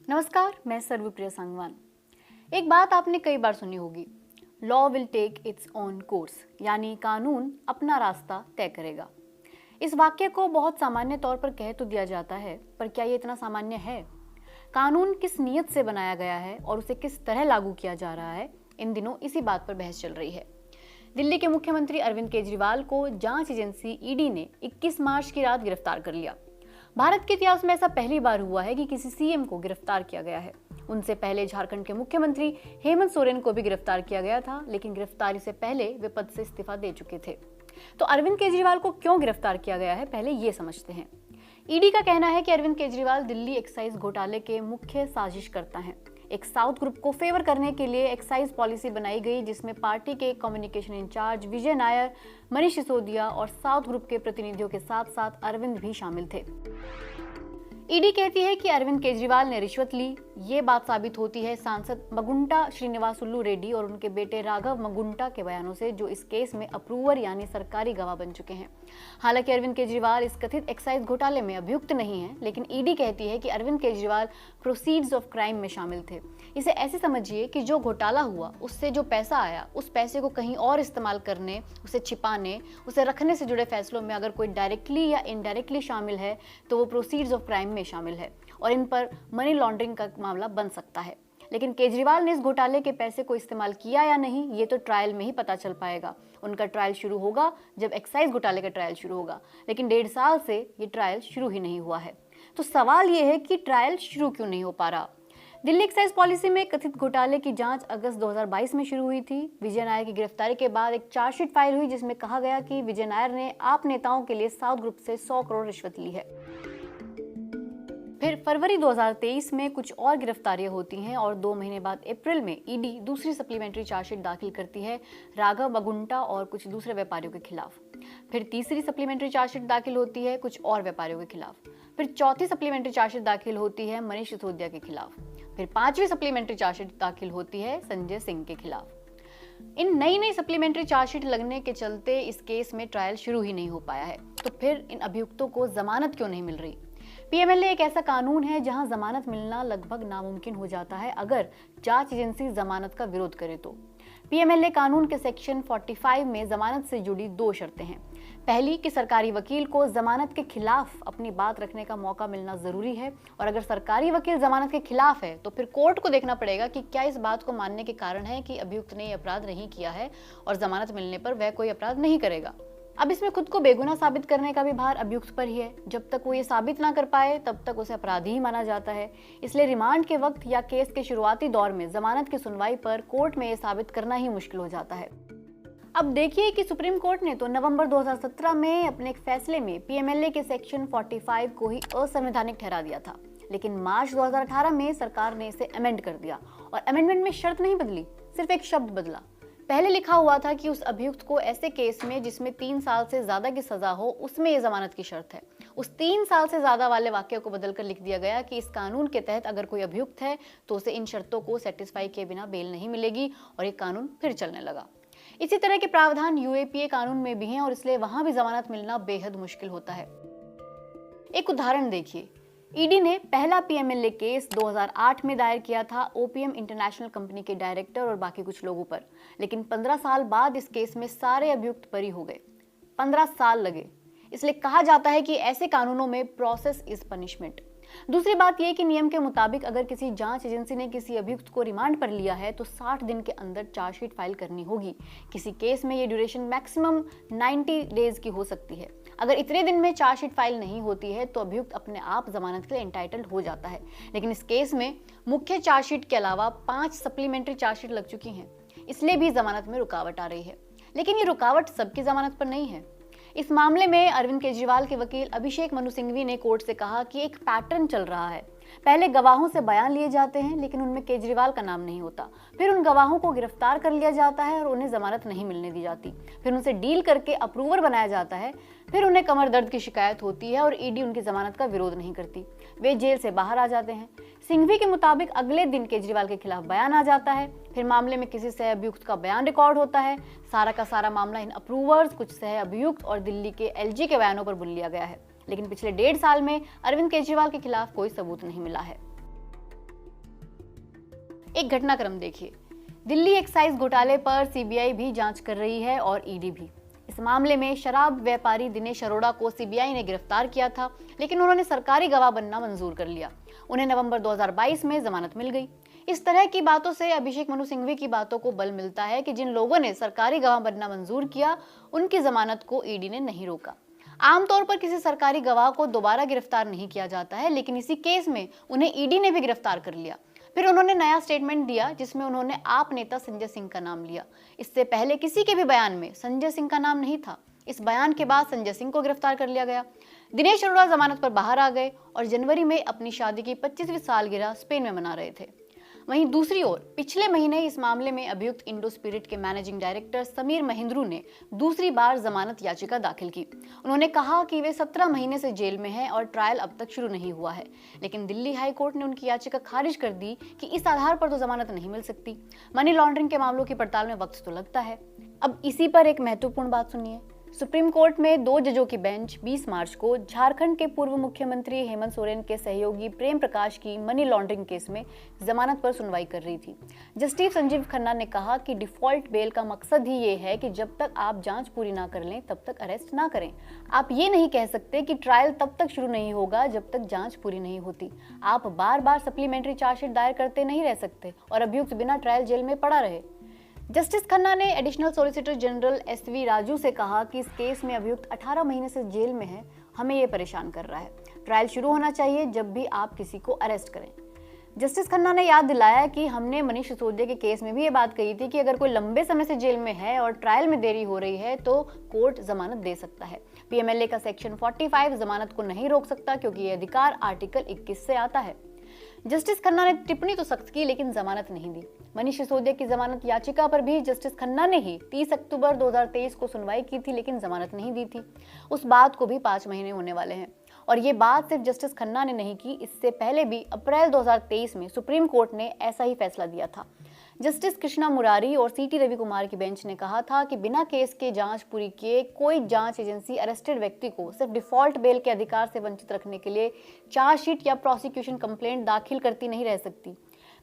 नमस्कार, मैं सर्वप्रिया सांगवान। एक बात आपने कई बार सुनी होगी, law will take its own course, यानी कानून अपना रास्ता तय करेगा। इस वाक्य को बहुत सामान्य तौर पर कह तो दिया जाता है, पर क्या ये इतना सामान्य है? कानून किस नीयत से बनाया गया है और उसे किस तरह लागू किया जा रहा है, इन दिनों इसी बात पर बहस चल रही है। दिल्ली के मुख्यमंत्री अरविंद केजरीवाल को जांच एजेंसी ईडी ने 21 मार्च की रात गिरफ्तार कर लिया। भारत के इतिहास में ऐसा पहली बार हुआ है कि किसी सीएम को गिरफ्तार किया गया है। उनसे पहले झारखंड के मुख्यमंत्री हेमंत सोरेन को भी गिरफ्तार किया गया था, लेकिन गिरफ्तारी से पहले वे पद से इस्तीफा दे चुके थे। तो अरविंद केजरीवाल को क्यों गिरफ्तार किया गया है, पहले ये समझते हैं। ईडी का कहना है कि अरविंद केजरीवाल दिल्ली एक्साइज घोटाले के मुख्य साजिशकर्ता हैं। एक साउथ ग्रुप को फेवर करने के लिए एक्साइज पॉलिसी बनाई गई, जिसमें पार्टी के कम्युनिकेशन इंचार्ज विजय नायर, मनीष सिसोदिया और साउथ ग्रुप के प्रतिनिधियों के साथ साथ अरविंद भी शामिल थे। ईडी कहती है कि अरविंद केजरीवाल ने रिश्वत ली। ये बात साबित होती है सांसद मगुंटा श्रीनिवासुलू रेड्डी और उनके बेटे राघव मगुंटा के बयानों से, जो इस केस में अप्रूवर यानी सरकारी गवाह बन चुके हैं। हालांकि अरविंद केजरीवाल इस कथित एक्साइज घोटाले में अभियुक्त नहीं है, लेकिन ईडी कहती है कि Arvind Kejriwal proceeds of crime में शामिल थे। इसे ऐसे समझिए कि जो घोटाला हुआ, उससे जो पैसा आया, उस पैसे को कहीं और इस्तेमाल करने, उसे छिपाने, उसे रखने से जुड़े फैसलों में अगर कोई डायरेक्टली या इनडायरेक्टली शामिल है तो वो प्रोसीड्स ऑफ क्राइम में शामिल है और इन पर मनी लॉन्ड्रिंग का मामला बन सकता है। लेकिन केजरीवाल ने इस घोटाले के पैसे को इस्तेमाल किया या नहीं, ये तो ट्रायल में ही पता चल पाएगा। उनका ट्रायल शुरू होगा जब एक्साइज घोटाले का ट्रायल शुरू होगा, लेकिन 1.5 साल से ये ट्रायल शुरू ही नहीं हुआ है। तो सवाल ये है कि ट्रायल शुरू क्यों नहीं हो पा रहा? दिल्ली एक्साइज पॉलिसी में कथित घोटाले की जांच अगस्त 2022 में शुरू हुई थी। विजय नायर की गिरफ्तारी के बाद एक चार्जशीट फाइल हुई, जिसमें कहा गया कि विजय नायर ने आप नेताओं के लिए साउथ ग्रुप से 100 करोड़ रिश्वत ली है। फिर फरवरी 2023 में कुछ और गिरफ्तारियां होती हैं और 2 महीने बाद अप्रैल में ईडी दूसरी सप्लीमेंट्री चार्जशीट दाखिल करती है राघव मगुंटा और कुछ दूसरे व्यापारियों के खिलाफ। फिर तीसरी सप्लीमेंट्री चार्जशीट दाखिल होती है कुछ और व्यापारियों के खिलाफ। फिर चौथी सप्लीमेंट्री चार्जशीट दाखिल होती है मनीष सिसोदिया के खिलाफ। फिर 5वीं सप्लीमेंट्री चार्जशीट दाखिल होती है संजय सिंह के खिलाफ। इन नई सप्लीमेंट्री चार्जशीट लगने के चलते इस केस में ट्रायल शुरू ही नहीं हो पाया है। तो फिर इन अभियुक्तों को जमानत क्यों नहीं मिल रही? पीएमएलए एक ऐसा कानून है जहां जमानत मिलना लगभग नामुमकिन हो जाता है अगर जांच एजेंसी जमानत का विरोध करे तो। पीएमएलए कानून के सेक्शन 45 में जमानत से जुड़ी 2 शर्तें हैं। पहली कि सरकारी वकील को जमानत के खिलाफ अपनी बात रखने का मौका मिलना जरूरी है, और अगर सरकारी वकील जमानत के खिलाफ है तो फिर कोर्ट को देखना पड़ेगा कि क्या इस बात को मानने के कारण है कि अभियुक्त ने अपराध नहीं किया है और जमानत मिलने पर वह कोई अपराध नहीं करेगा। अब इसमें खुद को बेगुनाह साबित करने का भी भार अभियुक्त पर ही है। जब तक वो ये साबित ना कर पाए तब तक उसे अपराधी ही माना जाता है। इसलिए रिमांड के वक्त या केस के शुरुआती दौर में जमानत की सुनवाई पर कोर्ट में ये साबित करना ही मुश्किल हो जाता है। अब देखिए कि सुप्रीम कोर्ट ने तो नवंबर 2017 में अपने एक फैसले में पीएमएलए के सेक्शन 45 को ही असंवैधानिक ठहरा दिया था, लेकिन मार्च 2018 में सरकार ने इसे अमेंड कर दिया और अमेंडमेंट में शर्त नहीं बदली, सिर्फ एक शब्द बदला। पहले लिखा हुआ था कि उस अभियुक्त को ऐसे केस में जिसमें 3 साल से ज्यादा की सजा हो, उसमें ये जमानत की शर्त है। उस 3 साल से ज्यादा वाले वाक्य को बदलकर लिख दिया गया कि इस कानून के तहत अगर कोई अभियुक्त है तो उसे इन शर्तों को सेटिस्फाई किए बिना बेल नहीं मिलेगी, और ये कानून फिर चलने लगा। इसी तरह के प्रावधान यूएपीए कानून में भी हैं और इसलिए वहां भी जमानत मिलना बेहद मुश्किल होता है। एक उदाहरण देखिए, ईडी ने पहला पीएमएलए केस 2008 में दायर किया था ओपीएम इंटरनेशनल कंपनी के डायरेक्टर और बाकी कुछ लोगों पर, लेकिन 15 साल बाद इस केस में सारे अभियुक्त बरी हो गए। 15 साल लगे। इसलिए कहा जाता है कि ऐसे कानूनों में प्रोसेस इज पनिशमेंट। दूसरी बात यह कि नियम के मुताबिक अगर किसी जांच एजेंसी ने किसी अभियुक्त को रिमांड पर लिया है तो 60 दिन के अंदर चार्जशीट फाइल करनी होगी। किसी केस में ये ड्यूरेशन मैक्सिमम 90 डेज की हो सकती है। अगर इतने दिन में चार्जशीट फाइल नहीं होती है तो अभियुक्त अपने आप जमानत के लिए एंटाइटल्ड हो जाता है। लेकिन इस केस में मुख्य चार्जशीट के अलावा 5 सप्लीमेंट्री चार्जशीट लग चुकी हैं, इसलिए भी जमानत में रुकावट आ रही है। लेकिन ये रुकावट सबकी जमानत पर नहीं है। इस मामले में अरविंद केजरीवाल के वकील अभिषेक मनु सिंघवी ने कोर्ट से कहा कि एक पैटर्न चल रहा है। पहले गवाहों से बयान लिए जाते हैं लेकिन उनमें केजरीवाल का नाम नहीं होता, फिर उन गवाहों को गिरफ्तार कर लिया जाता है और उन्हें जमानत नहीं मिलने दी जाती, फिर उनसे डील करके अप्रूवर बनाया जाता है, फिर उन्हें कमर दर्द की शिकायत होती है और ईडी उनकी जमानत का विरोध नहीं करती, वे जेल से बाहर आ जाते हैं। सिंघवी के मुताबिक अगले दिन केजरीवाल के खिलाफ बयान आ जाता है, फिर मामले में किसी सह अभियुक्त का बयान रिकॉर्ड होता है। सारा का सारा मामला इन अप्रूवर्स, कुछ सह अभियुक्त और दिल्ली के एलजी के बयानों पर बुन लिया गया है। लेकिन पिछले 1.5 साल में अरविंद केजरीवाल के खिलाफ कोई सबूत नहीं मिला है। एक घटनाक्रम देखिए। दिल्ली एक्साइज घोटाले पर सीबीआई भी जांच कर रही है और ईडी भी। इस मामले में शराब व्यापारी दिनेश अरोड़ा को सीबीआई ने गिरफ्तार किया था, लेकिन उन्होंने सरकारी गवाह बनना मंजूर कर लिया। उन्हें नवंबर 2022 में जमानत मिल गई। इस तरह की बातों से अभिषेक मनु सिंघवी की बातों को बल मिलता है कि जिन लोगों ने सरकारी गवाह बनना मंजूर किया, उनकी जमानत को ईडी ने नहीं रोका। आमतौर पर किसी सरकारी गवाह को दोबारा गिरफ्तार नहीं किया जाता है, लेकिन इसी केस में उन्हें ईडी ने भी गिरफ्तार कर लिया। फिर उन्होंने नया स्टेटमेंट दिया जिसमें उन्होंने आप नेता संजय सिंह का नाम लिया। इससे पहले किसी के भी बयान में संजय सिंह का नाम नहीं था। इस बयान के बाद संजय सिंह को गिरफ्तार कर लिया गया। दिनेश अरोड़ा जमानत पर बाहर आ गए और जनवरी में अपनी शादी की 25वीं सालगिरह स्पेन में मना रहे थे। वहीं दूसरी ओर पिछले महीने इस मामले में अभियुक्त इंडो स्पिरिट के मैनेजिंग डायरेक्टर समीर महिंद्रू ने दूसरी बार जमानत याचिका दाखिल की। उन्होंने कहा कि वे 17 महीने से जेल में हैं और ट्रायल अब तक शुरू नहीं हुआ है, लेकिन दिल्ली हाई कोर्ट ने उनकी याचिका खारिज कर दी कि इस आधार पर तो जमानत नहीं मिल सकती। मनी लॉन्ड्रिंग के मामलों की पड़ताल में वक्त तो लगता है। अब इसी पर एक महत्वपूर्ण बात सुनिए। सुप्रीम कोर्ट में 2 जजों की बेंच 20 मार्च को झारखंड के पूर्व मुख्यमंत्री हेमंत सोरेन के सहयोगी प्रेम प्रकाश की मनी लॉन्ड्रिंग केस में जमानत पर सुनवाई कर रही थी। जस्टिस संजीव खन्ना ने कहा कि डिफॉल्ट बेल का मकसद ही ये है कि जब तक आप जांच पूरी ना कर लें तब तक अरेस्ट ना करें। आप ये नहीं कह सकते कि ट्रायल तब तक शुरू नहीं होगा जब तक जांच पूरी नहीं होती। आप बार बार सप्लीमेंट्री चार्जशीट दायर करते नहीं रह सकते और अभियुक्त बिना ट्रायल जेल में पड़ा रहे। जस्टिस खन्ना ने additional solicitor general SV Raju से कहा कि इस केस में अभियुक्त 18 महीने से जेल में है, हमें ये परेशान कर रहा है। ट्रायल शुरू होना चाहिए जब भी आप किसी को अरेस्ट करें। जस्टिस खन्ना ने याद दिलाया कि हमने मनीष सिसोदिया के केस में भी ये बात कही थी कि अगर कोई लंबे समय से जेल में है और ट्रायल में देरी हो रही है तो कोर्ट जमानत दे सकता है। पीएमएलए का सेक्शन 45 जमानत को नहीं रोक सकता क्योंकि ये अधिकार आर्टिकल 21 से आता है। जस्टिस खन्ना ने टिप्पणी तो सख्त की लेकिन जमानत नहीं दी। मनीष सिसोदिया की जमानत याचिका पर भी जस्टिस खन्ना ने ही 30 अक्टूबर 2023 को सुनवाई की थी लेकिन जमानत नहीं दी थी। उस बात को भी 5 महीने होने वाले हैं और ये बात सिर्फ जस्टिस खन्ना ने नहीं की, इससे पहले भी अप्रैल 2023 में सुप्रीम कोर्ट ने ऐसा ही फैसला दिया था। जस्टिस कृष्णा मुरारी और सीटी रवि कुमार की बेंच ने कहा था कि बिना केस के जांच पूरी किए कोई जांच एजेंसी अरेस्टेड व्यक्ति को सिर्फ डिफॉल्ट बेल के अधिकार से वंचित रखने के लिए चार्जशीट या प्रोसिक्यूशन कंप्लेंट दाखिल करती नहीं रह सकती।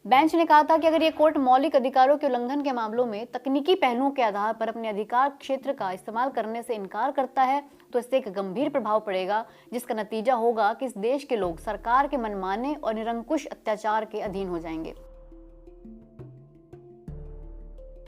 बेंच ने कहा था कि अगर ये कोर्ट मौलिक अधिकारों के उल्लंघन के मामलों में तकनीकी पहलुओं के आधार पर अपने अधिकार क्षेत्र का इस्तेमाल करने से इनकार करता है तो इससे एक गंभीर प्रभाव पड़ेगा, जिसका नतीजा होगा कि इस देश के लोग सरकार के मनमाने और निरंकुश अत्याचार के अधीन हो जाएंगे।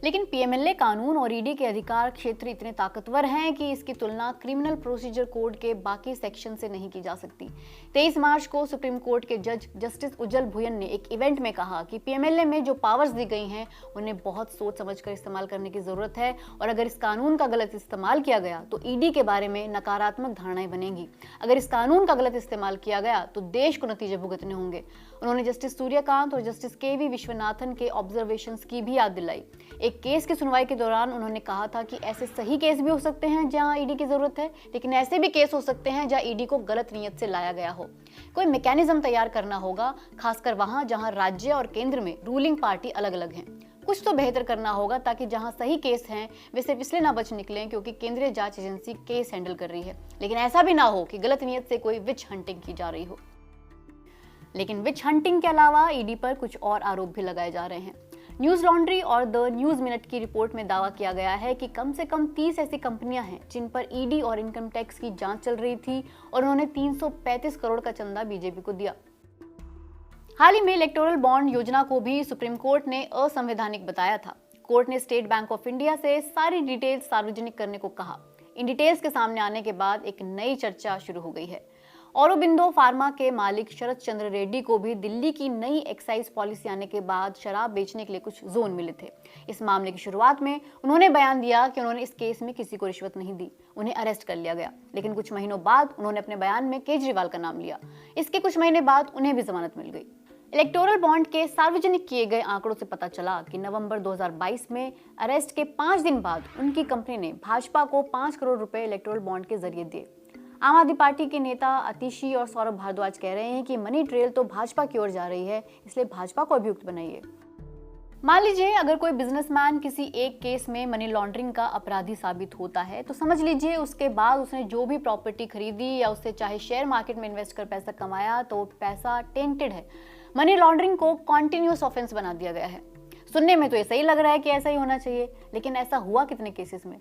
लेकिन पीएमएलए कानून और ईडी के अधिकार क्षेत्र इतने ताकतवर हैं कि इसकी तुलना क्रिमिनल प्रोसीजर कोड के बाकी सेक्शन से नहीं की जा सकती। 23 मार्च को सुप्रीम कोर्ट के जज जस्टिस उज्जवल भुयन ने एक इवेंट में कहा कि पीएमएलए में जो पावर्स दी गई हैं उन्हें बहुत सोच समझकर इस्तेमाल करने की जरूरत है और अगर इस कानून का गलत इस्तेमाल किया गया तो ईडी के बारे में नकारात्मक धारणाएं बनेंगी। अगर इस कानून का गलत इस्तेमाल किया गया तो देश को नतीजे भुगतने होंगे। उन्होंने जस्टिस सूर्यकांत और जस्टिस केवी विश्वनाथन के ऑब्जर्वेशंस की भी याद दिलाई। एक केस की सुनवाई के दौरान उन्होंने कहा था कि ऐसे सही केस भी हो सकते हैं जहां ईडी की जरूरत है, लेकिन ऐसे भी केस हो सकते हैं जहां ईडी को गलत नीयत से लाया गया हो। कोई मैकेनिज्म तैयार करना होगा, खासकर वहां जहां राज्य और केंद्र में रूलिंग पार्टी अलग अलग हैं। कुछ तो बेहतर करना होगा ताकि जहां सही केस हैं वे सिर्फ इसलिए ना बच निकलें क्योंकि केंद्रीय जांच एजेंसी केस हैंडल कर रही है, लेकिन ऐसा भी ना हो कि गलत नीयत से कोई विच हंटिंग की जा रही हो। लेकिन विच हंटिंग के अलावा ईडी पर कुछ और आरोप भी लगाए जा रहे हैं। न्यूज लॉन्ड्री और द न्यूज मिनट की रिपोर्ट में दावा किया गया है कि कम से कम 30 ऐसी कंपनियां हैं जिन पर ईडी और इनकम टैक्स की जांच चल रही थी और उन्होंने 335 करोड़ का चंदा बीजेपी को दिया। हाल ही में इलेक्टोरल बॉन्ड योजना को भी सुप्रीम कोर्ट ने असंवैधानिक बताया था। कोर्ट ने स्टेट बैंक ऑफ इंडिया से सारी डिटेल्स सार्वजनिक करने को कहा। इन डिटेल्स के सामने आने के बाद एक नई चर्चा शुरू हो गई है। औरोबिंदो फार्मा के मालिक शरद चंद्र रेड्डी को भी दिल्ली की नई एक्साइज पॉलिसी आने के बाद शराब बेचने के लिए कुछ जोन मिले थे। इस मामले की शुरुआत में उन्होंने बयान दिया कि उन्होंने इस केस में किसी को रिश्वत नहीं दी, उन्हें अरेस्ट कर लिया गया। लेकिन कुछ महीनों बाद उन्होंने अपने बयान में केजरीवाल का नाम लिया। इसके कुछ महीने बाद उन्हें भी जमानत मिल गई। इलेक्टोरल बॉन्ड के सार्वजनिक किए गए आंकड़ों से पता चला कि नवंबर 2022 में अरेस्ट के 5 दिन बाद उनकी कंपनी ने भाजपा को 5 करोड़ रुपए इलेक्टोरल बॉन्ड के जरिए दिए। आम आदमी पार्टी के नेता आतिशी और सौरभ भारद्वाज कह रहे हैं कि मनी ट्रेल तो भाजपा की ओर जा रही है, इसलिए भाजपा को अभियुक्त बनाइए। मान लीजिए अगर कोई बिजनेसमैन किसी एक केस में मनी लॉन्ड्रिंग का अपराधी साबित होता है तो समझ लीजिए उसके बाद उसने जो भी प्रॉपर्टी खरीदी या उससे चाहे शेयर मार्केट में इन्वेस्ट कर पैसा कमाया तो पैसा टेंटेड है। मनी लॉन्ड्रिंग को कॉन्टिन्यूअस ऑफेंस बना दिया गया है। सुनने में तो ये सही लग रहा है कि ऐसा ही होना चाहिए, लेकिन ऐसा हुआ कितने केसेस में?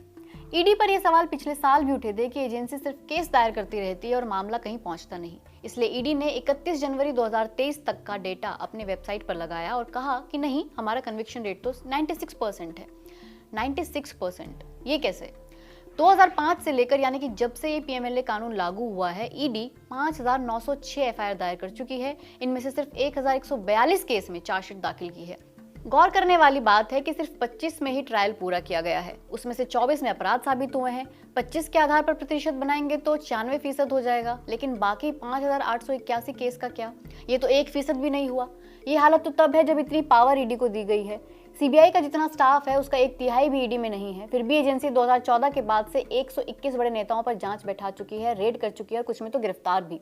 ईडी पर यह सवाल पिछले साल भी उठे थे कि एजेंसी सिर्फ केस दायर करती रहती है और मामला कहीं पहुंचता नहीं। इसलिए ईडी ने 31 जनवरी 2023 तक का डेटा अपने वेबसाइट पर लगाया और कहा कि नहीं, हमारा कन्विक्शन रेट तो 96% है। 96%, ये कैसे? 2005 से लेकर, यानी कि जब से ये पीएमएलए कानून लागू हुआ है, ईडी 5906 एफआईआर दायर कर चुकी है। इनमें से सिर्फ 1142 केस में चार्जशीट दाखिल की है। गौर करने वाली बात है कि सिर्फ 25 में ही ट्रायल पूरा किया गया है। उसमें से 24 में अपराध साबित हुए हैं। 25 के आधार पर प्रतिशत बनाएंगे तो 96% हो जाएगा, लेकिन बाकी 5881 केस का क्या? ये तो 1% भी नहीं हुआ। ये हालत तो तब है जब इतनी पावर ईडी को दी गई है। सीबीआई का जितना स्टाफ है उसका 1/3 भी ईडी में नहीं है। फिर भी एजेंसी 2014 के बाद से 121 बड़े नेताओं पर जांच बैठा चुकी है, रेड कर चुकी है और कुछ में तो गिरफ्तार भी।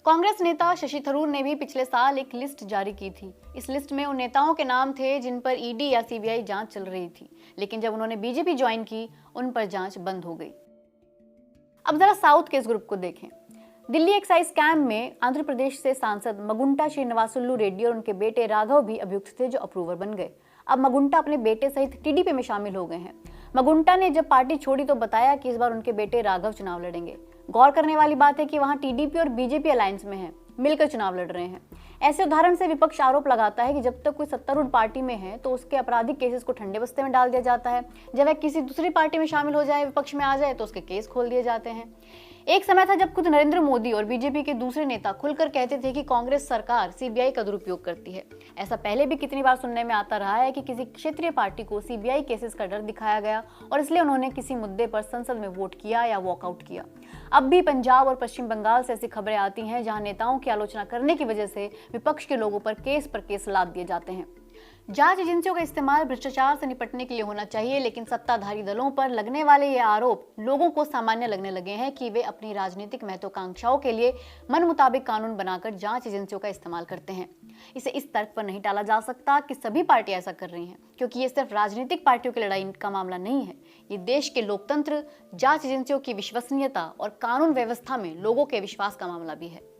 कांग्रेस नेता शशि थरूर ने भी पिछले साल एक लिस्ट जारी की थी। इस लिस्ट में उन नेताओं के नाम थे जिन पर ईडी या सीबीआई जांच चल रही थी, लेकिन जब उन्होंने बीजेपी ज्वाइन की, उन पर जांच बंद हो गई। अब जरा साउथ के इस ग्रुप को देखें। दिल्ली एक्साइज स्कैम में आंध्र प्रदेश से सांसद मगुंटा श्रीनिवासुलु रेड्डी और उनके बेटे राघव भी अभियुक्त थे, जो अप्रूवर बन गए। अब मगुंटा अपने बेटे सहित टीडीपी में शामिल हो गए हैं। मगुंटा ने जब पार्टी छोड़ी तो बताया कि इस बार उनके बेटे राघव चुनाव लड़ेंगे। गौर करने वाली बात है कि वहां टीडीपी और बीजेपी अलायंस में है, मिलकर चुनाव लड़ रहे हैं। ऐसे उदाहरण से विपक्ष आरोप लगाता है कि जब तक कोई सत्तारूढ़ पार्टी में है तो उसके आपराधिक केसेस को ठंडे बस्ते में डाल दिया जाता है। जब वह किसी दूसरी पार्टी में शामिल हो जाए, विपक्ष में आ जाए, तो उसके केस खोल दिए जाते हैं। एक समय था जब खुद नरेंद्र मोदी और बीजेपी के दूसरे नेता खुलकर कहते थे कि कांग्रेस सरकार सीबीआई का दुरुपयोग करती है। ऐसा पहले भी कितनी बार सुनने में आता रहा है कि किसी क्षेत्रीय पार्टी को सीबीआई केसेस का डर दिखाया गया और इसलिए उन्होंने किसी मुद्दे पर संसद में वोट किया या वॉकआउट किया। अब भी पंजाब और पश्चिम बंगाल से ऐसी खबरें आती हैं जहां नेताओं की आलोचना करने की वजह से विपक्ष के लोगों पर केस लाद दिए जाते हैं। जांच एजेंसियों का इस्तेमाल भ्रष्टाचार से निपटने के लिए होना चाहिए, लेकिन सत्ताधारी दलों पर लगने वाले ये आरोप लोगों को सामान्य लगने लगे हैं कि वे अपनी राजनीतिक महत्वाकांक्षाओं के लिए मन मुताबिक कानून बनाकर जांच एजेंसियों का इस्तेमाल करते हैं। इसे इस तर्क पर नहीं टाला जा सकता कि सभी पार्टियां ऐसा कर रही हैं, क्योंकि ये सिर्फ राजनीतिक पार्टियों की लड़ाई का मामला नहीं है। ये देश के लोकतंत्र, जांच एजेंसियों की विश्वसनीयता और कानून व्यवस्था में लोगों के विश्वास का मामला भी है।